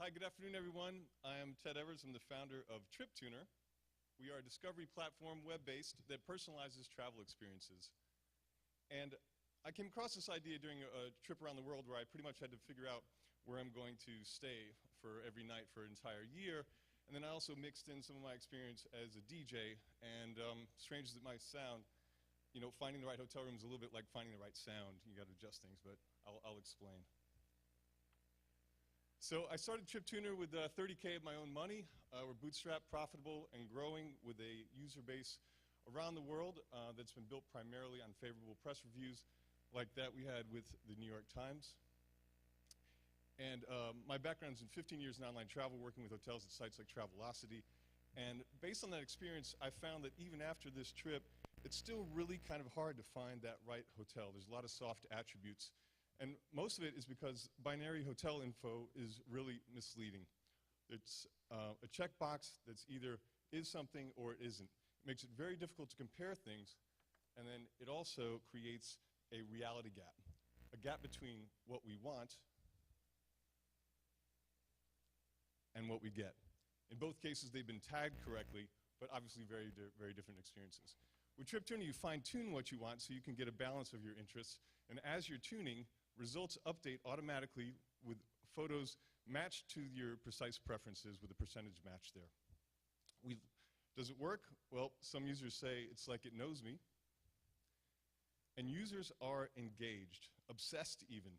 Hi, good afternoon, everyone. I am Ted Evers. I'm the founder of TripTuner. We are a discovery platform, web-based, that personalizes travel experiences. And I came across this idea during a trip around the world where I pretty much had to figure out where I'm going to stay for every night for an entire year. And then I also mixed in some of my experience as a DJ. And strange as it might sound, you know, finding the right hotel room is a little bit like finding the right sound. You got to adjust things, but I'll explain. So I started TripTuner with $30K of my own money. We're bootstrapped, profitable, and growing with a user base around the world that's been built primarily on favorable press reviews like that we had with the New York Times. And my background is in 15 years in online travel, working with hotels at sites like Travelocity. And based on that experience, I found that even after this trip, it's still really kind of hard to find that right hotel. There's a lot of soft attributes. And most of it is because binary hotel info is really misleading. It's a checkbox that's either is something or it isn't. It makes it very difficult to compare things, and then it also creates a reality gap, a gap between what we want and what we get. In both cases, they've been tagged correctly, but obviously very different experiences. With TripTuner, you fine-tune what you want so you can get a balance of your interests, and as you're tuning, results update automatically with photos matched to your precise preferences with a percentage match there. Does it work? Well, some users say it's like it knows me. And users are engaged, obsessed even,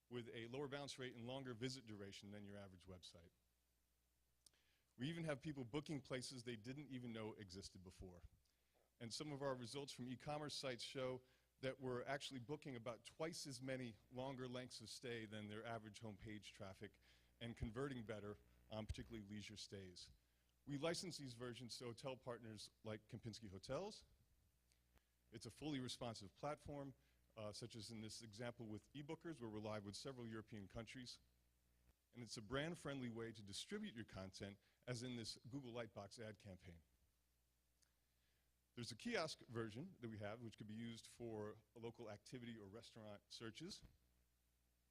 with a lower bounce rate and longer visit duration than your average website. We even have people booking places they didn't even know existed before. And some of our results from e-commerce sites show that we're actually booking about twice as many longer lengths of stay than their average homepage traffic and converting better on particularly leisure stays. We license these versions to hotel partners like Kempinski Hotels. It's a fully responsive platform, such as in this example with eBookers, where we're live with several European countries. And it's a brand-friendly way to distribute your content, as in this Google Lightbox ad campaign. There's a kiosk version that we have, which could be used for a local activity or restaurant searches.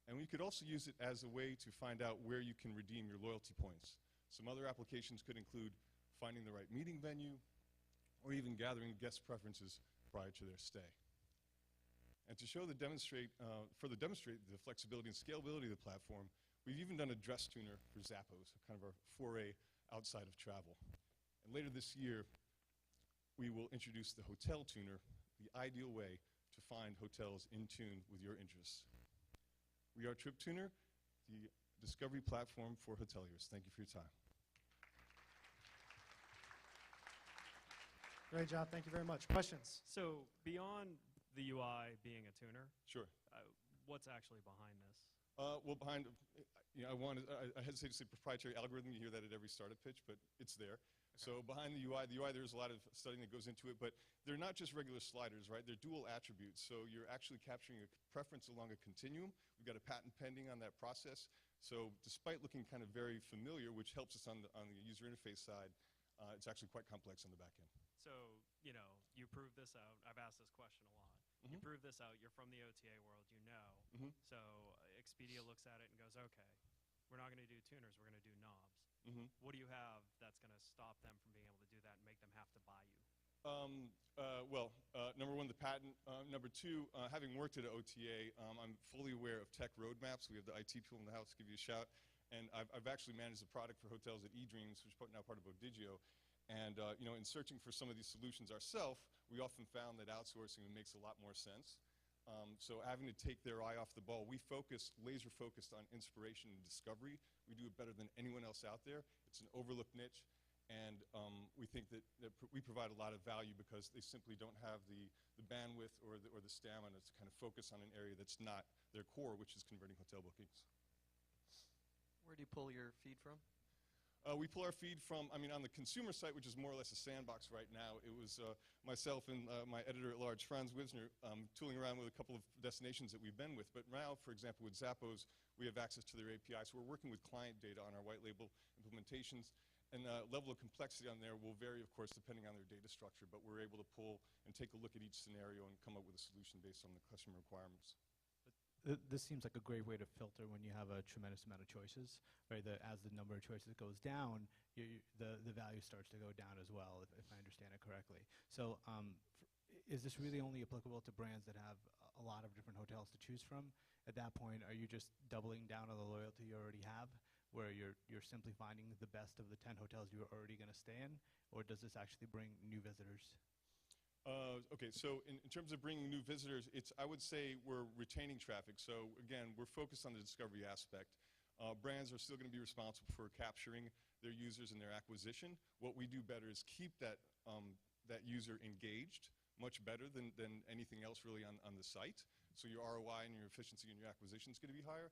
And we could also use it as a way to find out where you can redeem your loyalty points. Some other applications could include finding the right meeting venue, or even gathering guest preferences prior to their stay. And to further demonstrate the flexibility and scalability of the platform, we've even done a dress tuner for Zappos, kind of our foray outside of travel. And later this year, we will introduce the Hotel Tuner, the ideal way to find hotels in tune with your interests. We are TripTuner, the discovery platform for hoteliers. Thank you for your time. Great job. Thank you very much. Questions? So beyond the UI being a tuner, Sure. What's actually behind this? Well, behind, you know, I hesitate to say proprietary algorithm. You hear that at every startup pitch, but it's there. Okay. So behind the UI, there's a lot of studying that goes into it, but they're not just regular sliders, right? They're dual attributes. So you're actually capturing a preference along a continuum. We've got a patent pending on that process. So despite looking kind of very familiar, which helps us on the user interface side, it's actually quite complex on the back end. So, you know, you prove this out. I've asked this question a lot. Mm-hmm. You prove this out. You're from the OTA world. You know. Mm-hmm. So Expedia looks at it and goes, okay, we're not going to do tuners. We're going to do knobs. Mm-hmm. What do you have that's going to stop them from being able to do that and make them have to buy you? Number one, the patent. Number two, having worked at an OTA, I'm fully aware of tech roadmaps. We have the IT people in the house to give you a shout. And I've actually managed the product for hotels at eDreams, which is now part of Odigio. And you know, in searching for some of these solutions ourselves, we often found that outsourcing makes a lot more sense. So having to take their eye off the ball, we focus, laser focused on inspiration and discovery. We do it better than anyone else out there. It's an overlooked niche, and we think that we provide a lot of value because they simply don't have the bandwidth or the stamina to kind of focus on an area that's not their core, which is converting hotel bookings. Where do you pull your feed from? We pull our feed from, on the consumer site, which is more or less a sandbox right now. It was myself and my editor-at-large, Franz Wisner, tooling around with a couple of destinations that we've been with. But now, for example, with Zappos, we have access to their API. So we're working with client data on our white label implementations. And the level of complexity on there will vary, of course, depending on their data structure. But we're able to pull and take a look at each scenario and come up with a solution based on the customer requirements. this seems like a great way to filter when you have a tremendous amount of choices, right? As the number of choices goes down, the value starts to go down as well, if I understand it correctly. So is this really only applicable to brands that have a lot of different hotels to choose from? At that point, are you just doubling down on the loyalty you already have, where you're simply finding the best of the 10 hotels you're already going to stay in, or does this actually bring new visitors? Okay, so in terms of bringing new visitors, I would say we're retaining traffic. So again, we're focused on the discovery aspect. Brands are still going to be responsible for capturing their users and their acquisition. What we do better is keep that user engaged much better than anything else really on the site. So your ROI and your efficiency and your acquisition is going to be higher.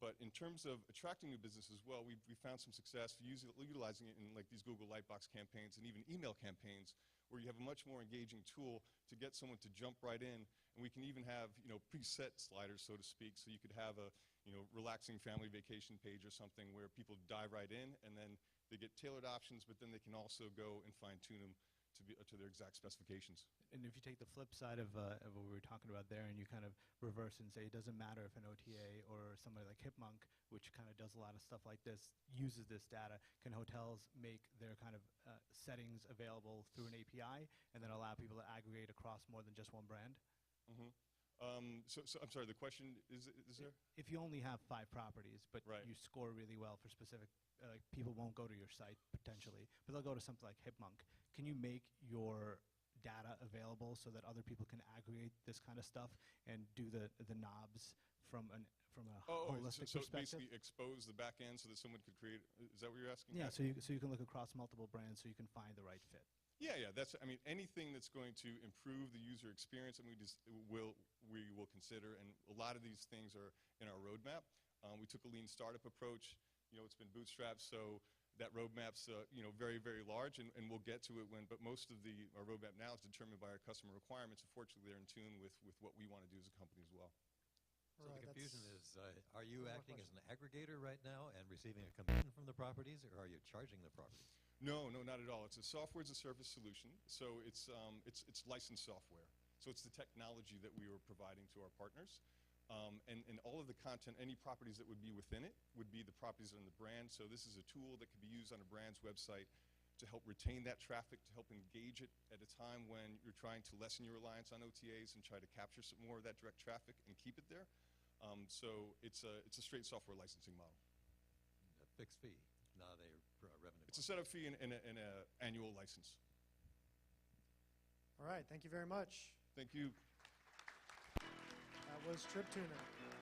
But in terms of attracting new business as well, we found some success utilizing it in like these Google Lightbox campaigns and even email campaigns, where you have a much more engaging tool to get someone to jump right in. And we can even have preset sliders, so to speak, so you could have a relaxing family vacation page or something where people dive right in, and then they get tailored options, but then they can also go and fine-tune them to their exact specifications. And if you take the flip side of what we were talking about there, and you kind of reverse and say it doesn't matter if an OTA or somebody like HipMonk, which kind of does a lot of stuff like this, uses this data, can hotels make their kind of settings available through an API and then allow people to aggregate across more than just one brand? Mm-hmm. So I'm sorry, the question is there? If you only have 5 properties, but Right. you score really well for specific, like people won't go to your site potentially, but they'll go to something like HipMonk. Can you make your data available so that other people can aggregate this kind of stuff and do the knobs from a holistic so perspective? basically expose the back end so that someone could create, is that what you're asking? Yeah, so you can look across multiple brands so you can find the right fit. Yeah, anything that's going to improve the user experience, and we will consider, and a lot of these things are in our roadmap. We took a lean startup approach. It's been bootstrapped, so that roadmap's very, very large, and we'll get to it but most of our roadmap now is determined by our customer requirements. Unfortunately, they're in tune with what we want to do as a company as well. So All the right, confusion that's- is, are you One more acting as question. an aggregator right now and receiving a commission from the properties, or are you charging the properties? No, not at all. It's a software as a service solution, so it's licensed software. So it's the technology that we are providing to our partners. And all of the content, any properties that would be within it, would be the properties on the brand. So this is a tool that could be used on a brand's website to help retain that traffic, to help engage it at a time when you're trying to lessen your reliance on OTAs and try to capture some more of that direct traffic and keep it there. So it's a straight software licensing model. A fixed fee, not a revenue It's a model. setup fee and an annual license. All right, thank you very much. Thank you. That was TripTuner.